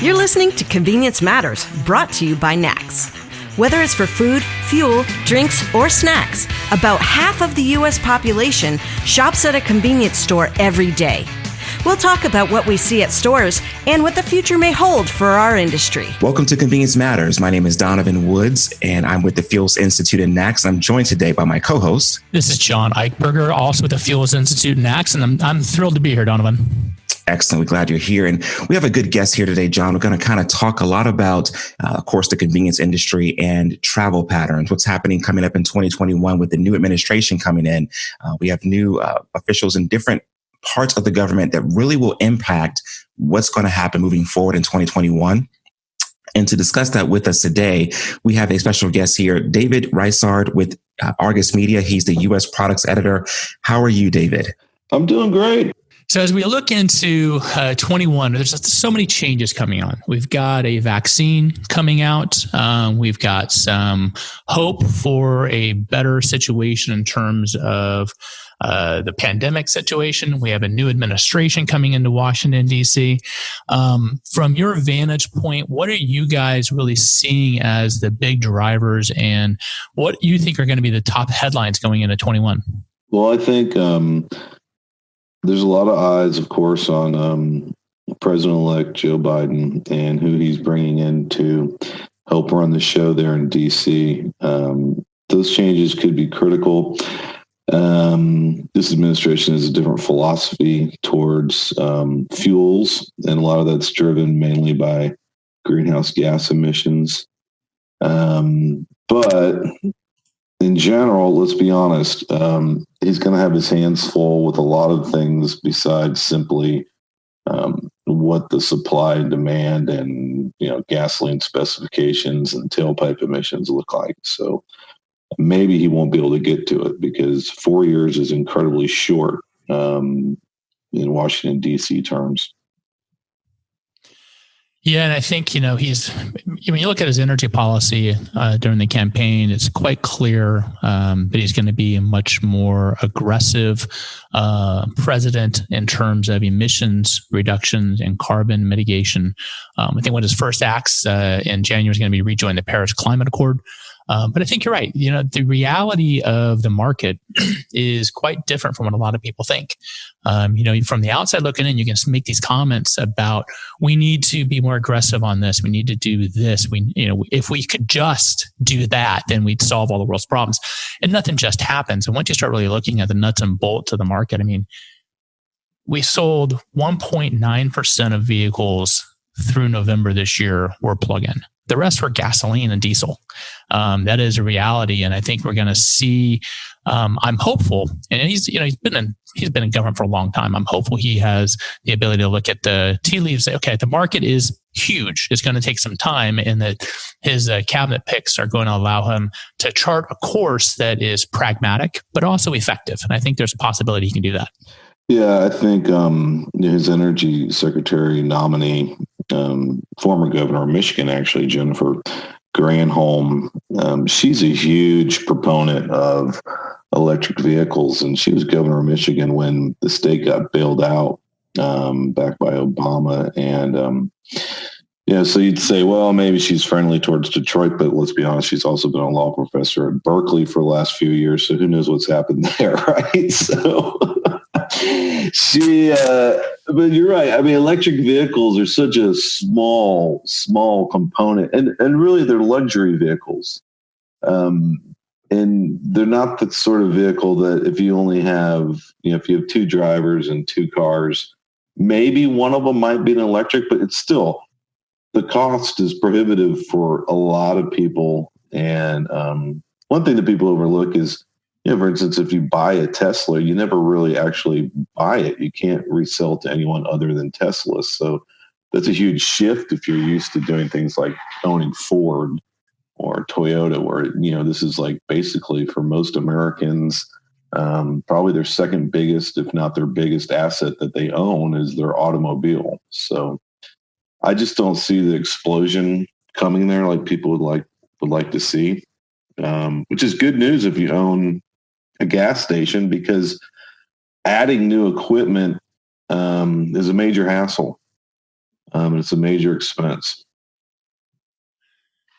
You're listening to Convenience Matters, brought to you by NAX. Whether it's for food, fuel, drinks, or snacks, about half of the U.S. population shops at a convenience store every day. We'll talk about what we see at stores and what the future may hold for our industry. Welcome to Convenience Matters. My name is Donovan Woods, and I'm with the Fuels Institute in NAX. I'm joined today by my co-host. This is John Eichberger, also with the Fuels Institute in NAX, and I'm thrilled to be here, Donovan. Excellent. We're glad you're here. And we have a good guest here today, John. We're going to kind of talk a lot about, of course, the convenience industry and travel patterns, what's happening coming up in 2021 with the new administration coming in. We have new officials in different parts of the government that really will impact what's going to happen moving forward in 2021. And to discuss that with us today, we have a special guest here, David Ruisard with Argus Media. He's the U.S. products editor. How are you, David? I'm doing great. So as we look into 21, there's just so many changes coming on. We've got a vaccine coming out. We've got some hope for a better situation in terms of the pandemic situation. We have a new administration coming into Washington, D.C. From your vantage point, what are you guys really seeing as the big drivers, and what you think are going to be the top headlines going into 21? Well, I think there's a lot of eyes, of course, on President-elect Joe Biden and who he's bringing in to help run the show there in D.C. Those changes could be critical. This administration has a different philosophy towards fuels, and a lot of that's driven mainly by greenhouse gas emissions. But in general, let's be honest, he's going to have his hands full with a lot of things besides simply what the supply and demand and gasoline specifications and tailpipe emissions look like. So maybe he won't be able to get to it because 4 years is incredibly short in Washington, D.C. terms. Yeah, and I think, when you look at his energy policy during the campaign, it's quite clear that he's going to be a much more aggressive president in terms of emissions reductions and carbon mitigation. I think one of his first acts in January is going to be rejoin the Paris Climate Accord. But I think you're right. The reality of the market is quite different from what a lot of people think. From the outside looking in, you can make these comments about we need to be more aggressive on this. We need to do this. If we could just do that, then we'd solve all the world's problems. And nothing just happens. And once you start really looking at the nuts and bolts of the market, we sold 1.9% of vehicles through November this year were plug-in. The rest were gasoline and diesel. That is a reality, and I think we're going to see. I'm hopeful, and he's been in government for a long time. I'm hopeful he has the ability to look at the tea leaves. Say, okay, the market is huge. It's going to take some time, and that his cabinet picks are going to allow him to chart a course that is pragmatic but also effective. And I think there's a possibility he can do that. Yeah, I think his energy secretary nominee, former governor of Michigan, actually, Jennifer Granholm, she's a huge proponent of electric vehicles, and she was governor of Michigan when the state got bailed out back by Obama. And so you'd say, well, maybe she's friendly towards Detroit, but let's be honest, she's also been a law professor at Berkeley for the last few years, so who knows what's happened there, right? So but you're right. Electric vehicles are such a small component, and really they're luxury vehicles. And they're not the sort of vehicle that if you only have, if you have two drivers and two cars, maybe one of them might be an electric, but it's still, the cost is prohibitive for a lot of people. And one thing that people overlook is, for instance, if you buy a Tesla, you never really actually buy it. You can't resell it to anyone other than Tesla. So that's a huge shift if you're used to doing things like owning Ford or Toyota, where, this is like basically for most Americans, probably their second biggest, if not their biggest asset that they own is their automobile. So I just don't see the explosion coming there like people would like to see, which is good news if you own a gas station, because adding new equipment is a major hassle. And it's a major expense.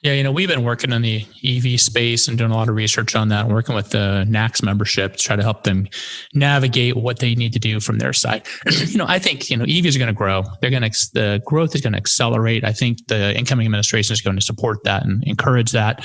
Yeah, we've been working in the EV space and doing a lot of research on that, and working with the NACS membership to try to help them navigate what they need to do from their side. I think, EVs are going to grow. The growth is going to accelerate. I think the incoming administration is going to support that and encourage that.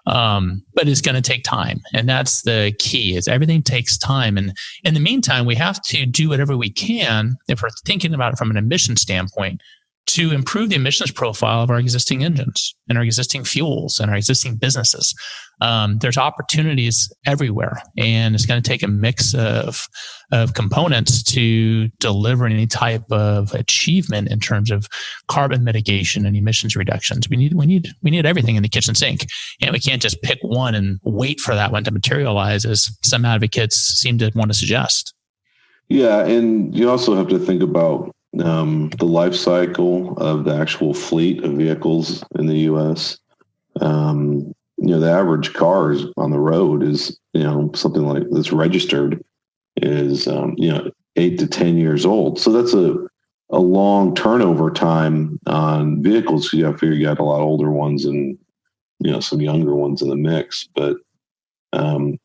But it's going to take time. And that's the key, is everything takes time. And in the meantime, we have to do whatever we can, if we're thinking about it from an emission standpoint, to improve the emissions profile of our existing engines and our existing fuels and our existing businesses. There's opportunities everywhere, and it's going to take a mix of components to deliver any type of achievement in terms of carbon mitigation and emissions reductions. We need everything in the kitchen sink, and we can't just pick one and wait for that one to materialize, as some advocates seem to want to suggest. Yeah, and you also have to think about the life cycle of the actual fleet of vehicles in the U.S. The average car on the road is, something like that's registered is, 8 to 10 years old. So that's a long turnover time on vehicles. You got to figure you got a lot older ones and, some younger ones in the mix. But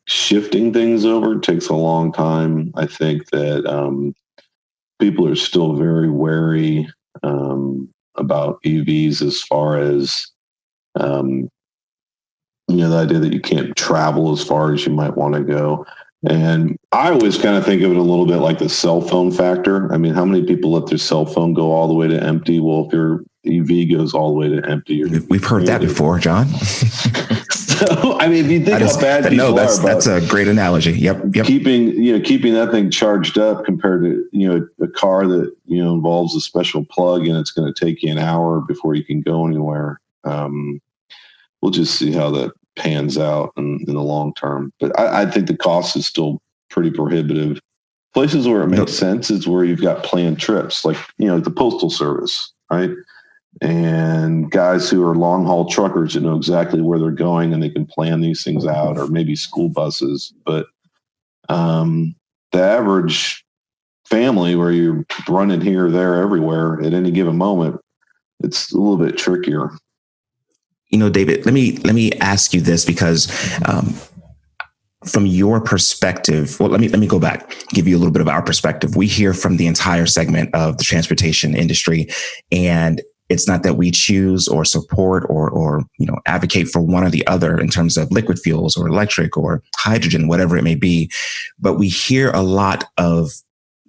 shifting things over takes a long time. I think that people are still very wary about EVs as far as, the idea that you can't travel as far as you might want to go. And I always kind of think of it a little bit like the cell phone factor. I mean, how many people let their cell phone go all the way to empty? Well, if your EV goes all the way to empty, we've heard that before, John. So, I mean, if you think how bad people are, that's a great analogy. Yep. Keeping that thing charged up compared to, a car that, involves a special plug and it's going to take you an hour before you can go anywhere. We'll just see how that pans out in the long term. But I think the cost is still pretty prohibitive. Places where it makes sense is where you've got planned trips, like, the Postal Service, right? And guys who are long haul truckers that know exactly where they're going and they can plan these things out, or maybe school buses. But the average family where you're running here, there, everywhere at any given moment, it's a little bit trickier. David, let me ask you this, because from your perspective, well, let me go back, give you a little bit of our perspective. We hear from the entire segment of the transportation industry, and it's not that we choose or support or advocate for one or the other in terms of liquid fuels or electric or hydrogen, whatever it may be. But we hear a lot of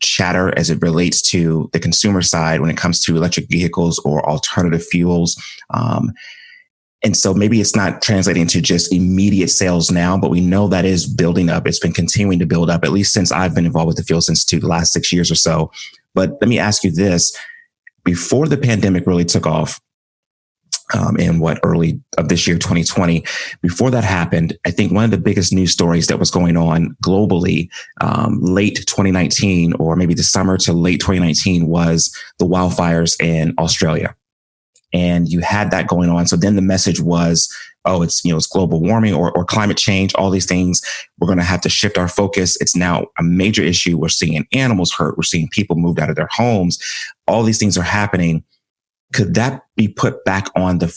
chatter as it relates to the consumer side when it comes to electric vehicles or alternative fuels. And so maybe it's not translating to just immediate sales now, but we know that is building up. It's been continuing to build up, at least since I've been involved with the Fuels Institute the last 6 years or so. But let me ask you this. Before the pandemic really took off, early of this year, 2020, before that happened, I think one of the biggest news stories that was going on globally, late 2019, or maybe the summer to late 2019, was the wildfires in Australia. And you had that going on. So then the message was, it's global warming or climate change, all these things. We're going to have to shift our focus. It's now a major issue. We're seeing animals hurt. We're seeing people moved out of their homes. All these things are happening. Could that be put back on the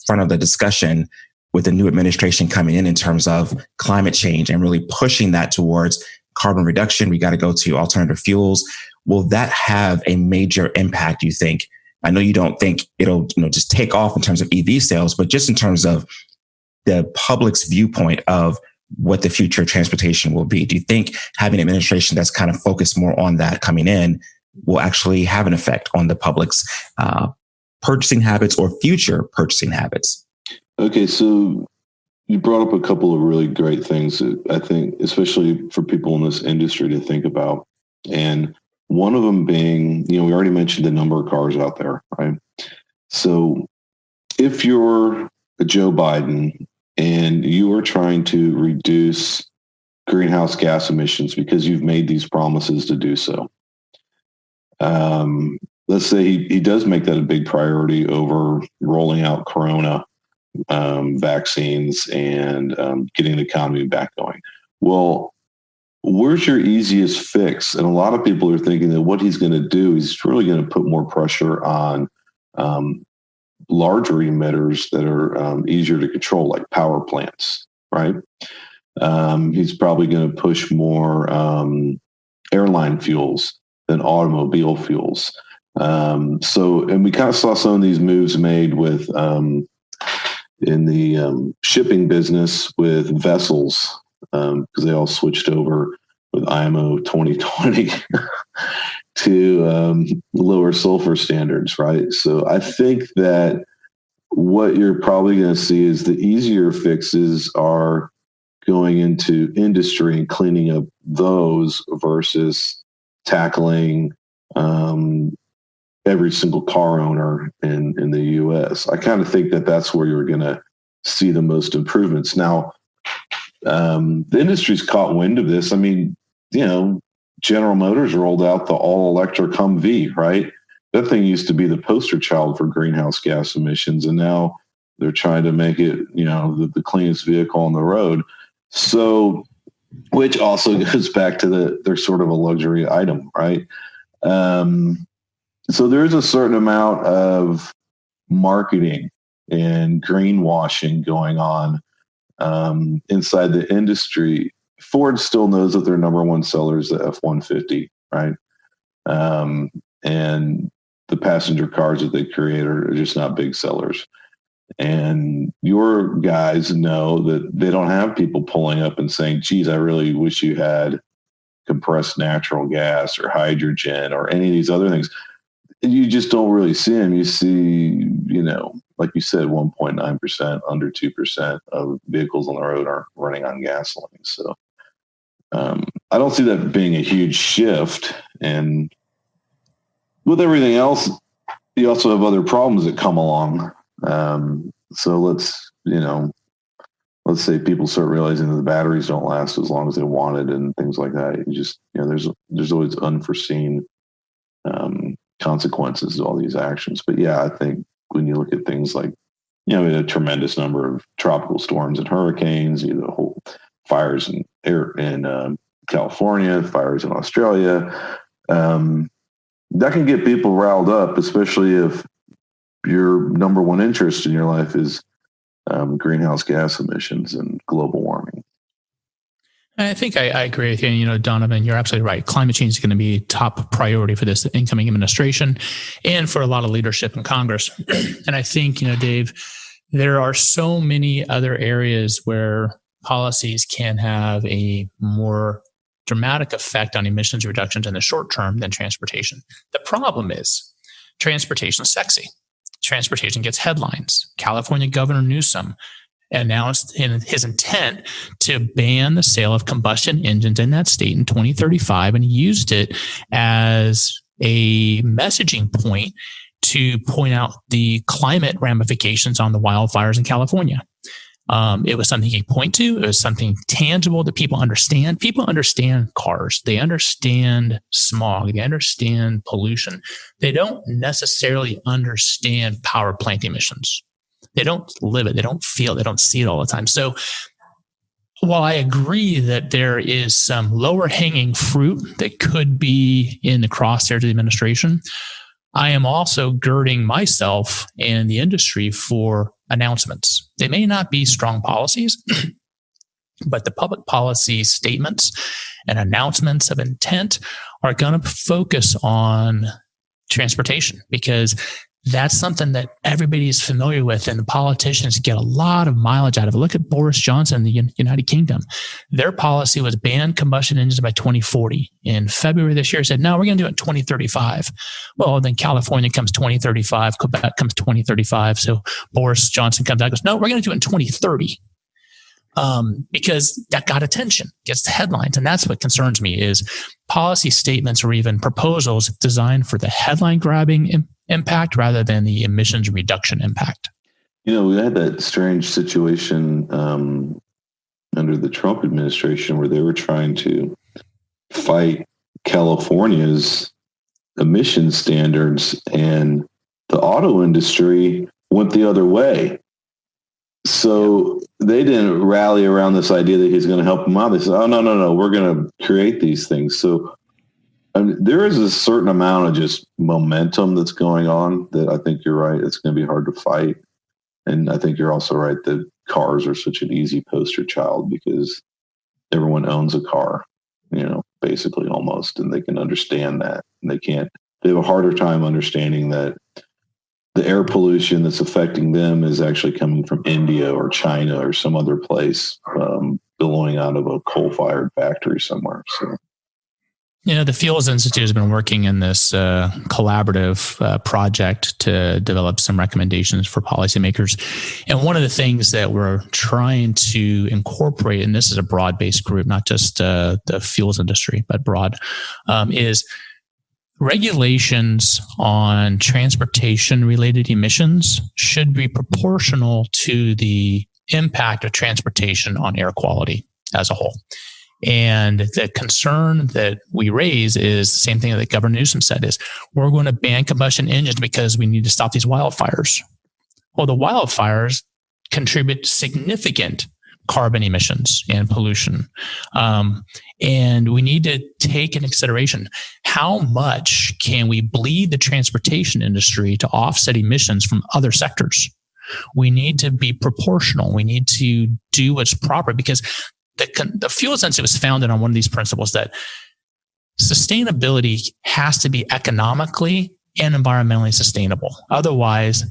front of the discussion with the new administration coming in terms of climate change and really pushing that towards carbon reduction? We got to go to alternative fuels. Will that have a major impact, you think? I know you don't think it'll just take off in terms of EV sales, but just in terms of the public's viewpoint of what the future of transportation will be. Do you think having an administration that's kind of focused more on that coming in will actually have an effect on the public's purchasing habits or future purchasing habits? Okay, so you brought up a couple of really great things that I think, especially for people in this industry, to think about. And one of them being, we already mentioned the number of cars out there, right? So if you're a Joe Biden and you are trying to reduce greenhouse gas emissions because you've made these promises to do so, let's say he does make that a big priority over rolling out Corona vaccines and getting the economy back going. Well, where's your easiest fix? And a lot of people are thinking that what he's going to do, he's really going to put more pressure on larger emitters that are easier to control, like power plants, right? He's probably going to push more airline fuels than automobile fuels. And we kind of saw some of these moves made with in the shipping business with vessels, because they all switched over with IMO 2020 to lower sulfur standards, right? So I think that what you're probably going to see is the easier fixes are going into industry and cleaning up those versus tackling every single car owner in the U.S. I kind of think that that's where you're going to see the most improvements. Now, the industry's caught wind of this. I mean, General Motors rolled out the all-electric Humvee, right? That thing used to be the poster child for greenhouse gas emissions, and now they're trying to make it, the cleanest vehicle on the road. So, which also goes back to they're sort of a luxury item, right? So there's a certain amount of marketing and greenwashing going on inside the industry. Ford still knows that their number one seller is the F-150, right? And the passenger cars that they create are just not big sellers. And your guys know that they don't have people pulling up and saying, geez, I really wish you had compressed natural gas or hydrogen or any of these other things. You just don't really see them. You see, like you said, 1.9%, under 2% of vehicles on the road are running on gasoline. So I don't see that being a huge shift. And with everything else, you also have other problems that come along. So let's say people start realizing that the batteries don't last as long as they wanted and things like that. You just, there's always unforeseen consequences to all these actions. But yeah, I think when you look at things like, we had a tremendous number of tropical storms and hurricanes, the whole fires in California, fires in Australia, that can get people riled up, especially if your number one interest in your life is greenhouse gas emissions and global warming. I think I agree with you. Donovan, you're absolutely right. Climate change is going to be top priority for this incoming administration and for a lot of leadership in Congress. And I think, Dave, there are so many other areas where policies can have a more dramatic effect on emissions reductions in the short term than transportation. The problem is transportation is sexy. Transportation gets headlines. California Governor Newsom announced in his intent to ban the sale of combustion engines in that state in 2035, and he used it as a messaging point to point out the climate ramifications on the wildfires in California. It was something he could point to. It was something tangible that people understand. People understand cars. They understand smog. They understand pollution. They don't necessarily understand power plant emissions. They don't live it. They don't feel it. They don't see it all the time. So while I agree that there is some lower hanging fruit that could be in the crosshairs of the administration, I am also girding myself and the industry for announcements. They may not be strong policies, but the public policy statements and announcements of intent are going to focus on transportation, because that's something that everybody is familiar with, and the politicians get a lot of mileage out of it. Look at Boris Johnson in the United Kingdom. Their policy was ban combustion engines by 2040. In February this year, said, no, we're going to do it in 2035. Well, then California comes 2035, Quebec comes 2035. So Boris Johnson comes out and goes, no, we're going to do it in 2030. Because that got attention, gets the headlines. And that's what concerns me, is policy statements or even proposals designed for the headline grabbing impact rather than the emissions reduction impact. We had that strange situation under the Trump administration where they were trying to fight California's emission standards, and the auto industry went the other way. So they didn't rally around this idea that he's going to help them out. They said, "Oh, no, we're going to create these things." So there is a certain amount of just momentum that's going on that I think you're right. It's going to be hard to fight. And I think you're also right that cars are such an easy poster child because everyone owns a car, basically almost, and they can understand that. And they have a harder time understanding that the air pollution that's affecting them is actually coming from India or China or some other place, billowing out of a coal-fired factory somewhere. So, the Fuels Institute has been working in this collaborative project to develop some recommendations for policymakers. And one of the things that we're trying to incorporate, and this is a broad-based group, not just the fuels industry, but broad, is regulations on transportation-related emissions should be proportional to the impact of transportation on air quality as a whole. And the concern that we raise is the same thing that Governor Newsom said is we're going to ban combustion engines because we need to stop these wildfires. Well, the wildfires contribute significant carbon emissions and pollution. And we need to take into consideration how much can we bleed the transportation industry to offset emissions from other sectors. We need to be proportional. We need to do what's proper because the Fuels Institute was founded on one of these principles that sustainability has to be economically and environmentally sustainable. Otherwise,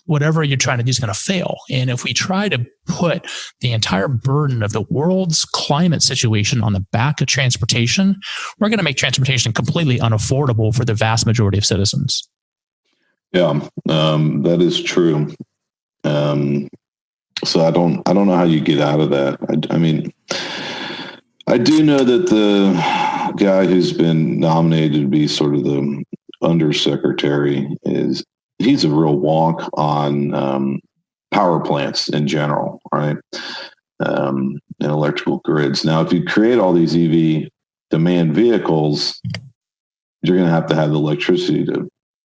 whatever you're trying to do is going to fail. And if we try to put the entire burden of the world's climate situation on the back of transportation, we're going to make transportation completely unaffordable for the vast majority of citizens. Yeah, that is true. So I don't know how you get out of that. I mean, I do know that the guy who's been nominated to be sort of the undersecretary he's a real wonk on power plants in general, right? And electrical grids. Now, if you create all these EV demand vehicles, you're going to have the electricity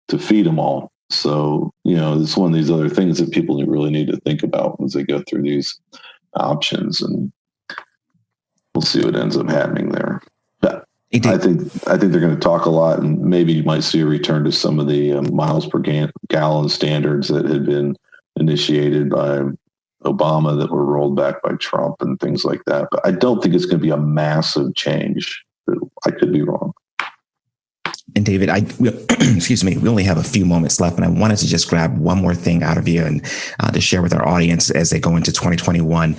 to feed them all. So, it's one of these other things that people really need to think about as they go through these options, and we'll see what ends up happening there. But I think they're going to talk a lot, and maybe you might see a return to some of the miles per gallon standards that had been initiated by Obama that were rolled back by Trump and things like that. But I don't think it's going to be a massive change. I could be wrong. And David, excuse me, we only have a few moments left, and I wanted to just grab one more thing out of you and to share with our audience as they go into 2021.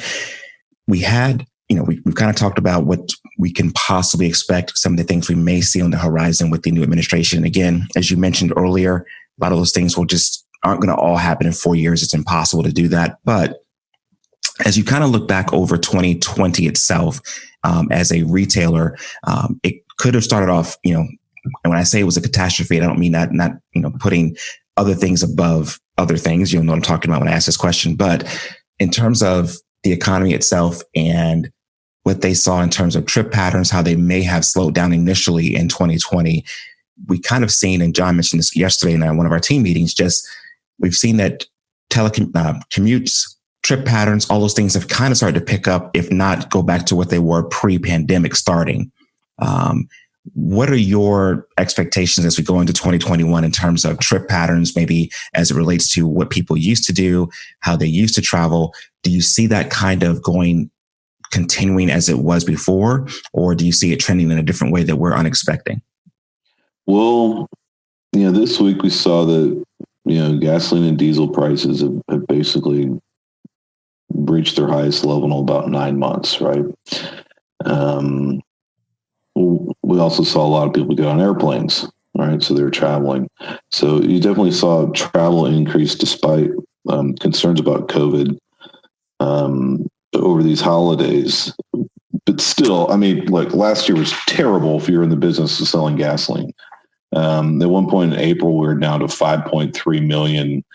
We had, we've kind of talked about what we can possibly expect, some of the things we may see on the horizon with the new administration. Again, as you mentioned earlier, a lot of those things aren't going to all happen in 4 years. It's impossible to do that. But as you kind of look back over 2020 itself, as a retailer, it could have started off, and when I say it was a catastrophe, I don't mean that not putting other things above other things. You'll know what I'm talking about when I ask this question. But in terms of the economy itself and what they saw in terms of trip patterns, how they may have slowed down initially in 2020, we kind of seen, and John mentioned this yesterday in one of our team meetings, we've seen that commutes, trip patterns, all those things have kind of started to pick up, if not go back to what they were pre-pandemic starting. What are your expectations as we go into 2021 in terms of trip patterns, maybe as it relates to what people used to do, how they used to travel? Do you see that kind of continuing as it was before, or do you see it trending in a different way that we're unexpecting? Well, this week we saw that, gasoline and diesel prices have basically reached their highest level in about 9 months, right? We also saw a lot of people get on airplanes, right? So they're traveling. So you definitely saw travel increase despite concerns about COVID over these holidays. But still, last year was terrible if you're in the business of selling gasoline. At one point in April, we were down to 5.3 million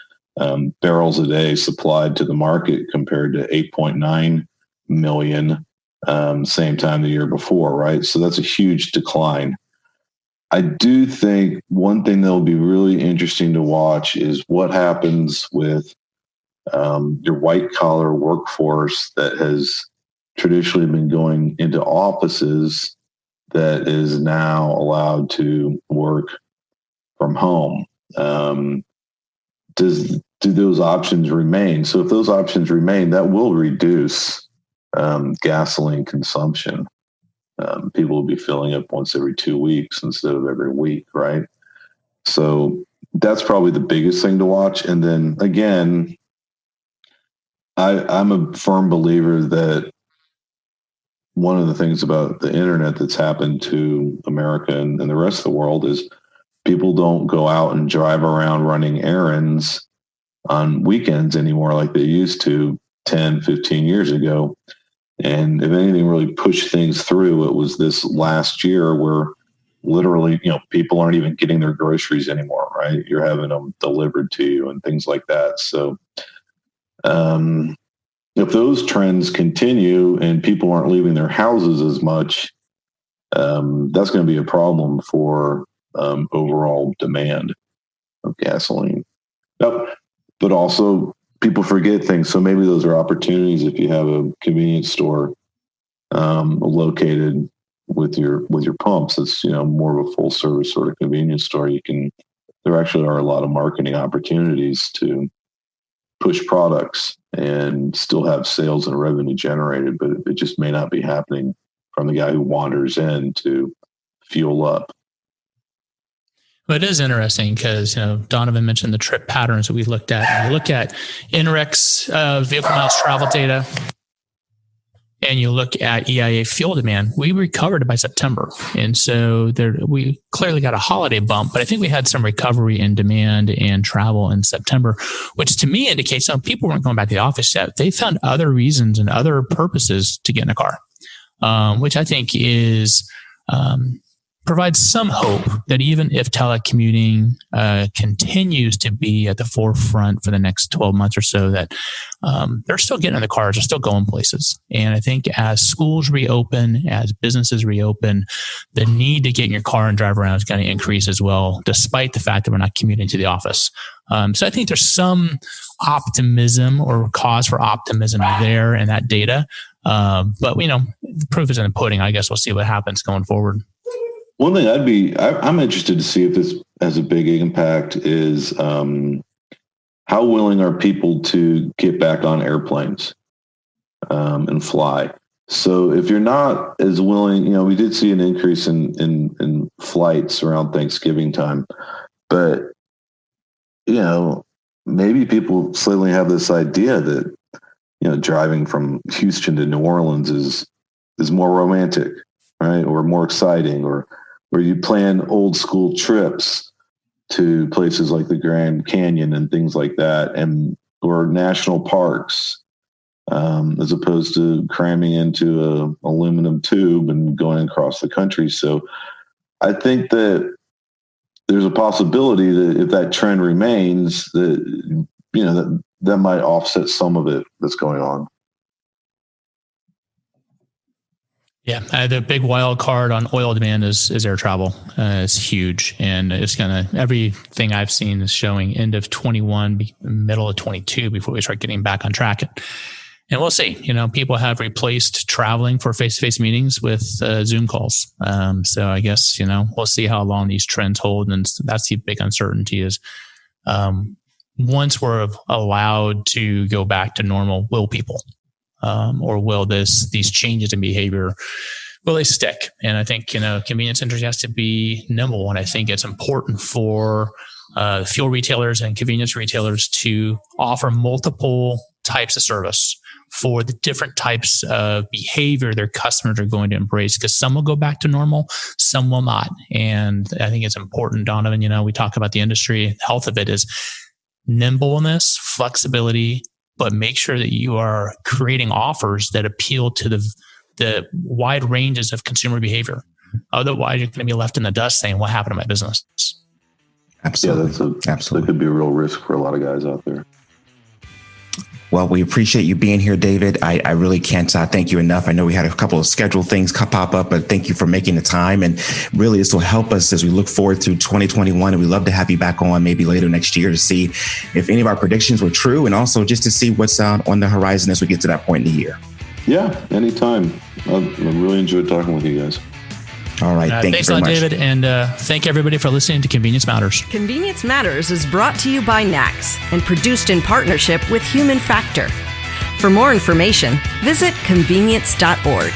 barrels a day supplied to the market compared to 8.9 million same time the year before, right? So that's a huge decline. I do think one thing that will be really interesting to watch is what happens with your white collar workforce that has traditionally been going into offices that is now allowed to work from home. Do those options remain? So if those options remain, that will reduce gasoline consumption. People will be filling up once every 2 weeks instead of every week, right? So that's probably the biggest thing to watch. And then again, I'm a firm believer that one of the things about the internet that's happened to America and the rest of the world is people don't go out and drive around running errands on weekends anymore like they used to 10, 15 years ago. And if anything really pushed things through, it was this last year where literally, people aren't even getting their groceries anymore, right? You're having them delivered to you and things like that. So if those trends continue and people aren't leaving their houses as much, that's going to be a problem for overall demand of gasoline. But also people forget things. So maybe those are opportunities if you have a convenience store located with your pumps. It's more of a full service sort of convenience store. There actually are a lot of marketing opportunities to push products and still have sales and revenue generated, but it just may not be happening from the guy who wanders in to fuel up. But it is interesting because, Donovan mentioned the trip patterns that we looked at. And you look at INRIX vehicle miles travel data, and you look at EIA fuel demand, we recovered by September. And so we clearly got a holiday bump, but I think we had some recovery in demand and travel in September, which to me indicates some people weren't going back to the office yet. They found other reasons and other purposes to get in a car, which I think is provides some hope that even if telecommuting continues to be at the forefront for the next 12 months or so, that they're still getting in the cars, they're still going places. And I think as schools reopen, as businesses reopen, the need to get in your car and drive around is going to increase as well, despite the fact that we're not commuting to the office. So I think there's some optimism or cause for optimism there in that data. But, the proof is in the pudding. I guess we'll see what happens going forward. One thing I'm interested to see if this has a big impact is how willing are people to get back on airplanes and fly. So if you're not as willing, we did see an increase in flights around Thanksgiving time, but maybe people suddenly have this idea that driving from Houston to New Orleans is more romantic, right, or more exciting, or you plan old school trips to places like the Grand Canyon and things like that, or national parks, as opposed to cramming into a aluminum tube and going across the country. So I think that there's a possibility that if that trend remains, that might offset some of it that's going on. Yeah, the big wild card on oil demand is air travel. It's huge, and it's everything I've seen is showing end of 21, middle of 22 before we start getting back on track. And we'll see. People have replaced traveling for face-to-face meetings with Zoom calls. So I guess we'll see how long these trends hold, and that's the big uncertainty is once we're allowed to go back to normal, will people? Or will these changes in behavior, will they stick? And I think, convenience industry has to be nimble. And I think it's important for fuel retailers and convenience retailers to offer multiple types of service for the different types of behavior their customers are going to embrace, because some will go back to normal, some will not. And I think it's important, Donovan, we talk about the industry, the health of it is nimbleness, flexibility, but make sure that you are creating offers that appeal to the wide ranges of consumer behavior. Otherwise, you're going to be left in the dust saying, what happened to my business? Absolutely. Yeah, absolutely. That could be a real risk for a lot of guys out there. Well, we appreciate you being here, David. I really can't thank you enough. I know we had a couple of scheduled things pop up, but thank you for making the time. And really, this will help us as we look forward to 2021. And we'd love to have you back on maybe later next year to see if any of our predictions were true, and also just to see what's on the horizon as we get to that point in the year. Yeah, anytime. I really enjoyed talking with you guys. All right. Thank you very much, David. And thank everybody for listening to Convenience Matters. Convenience Matters is brought to you by NACS and produced in partnership with Human Factor. For more information, visit convenience.org.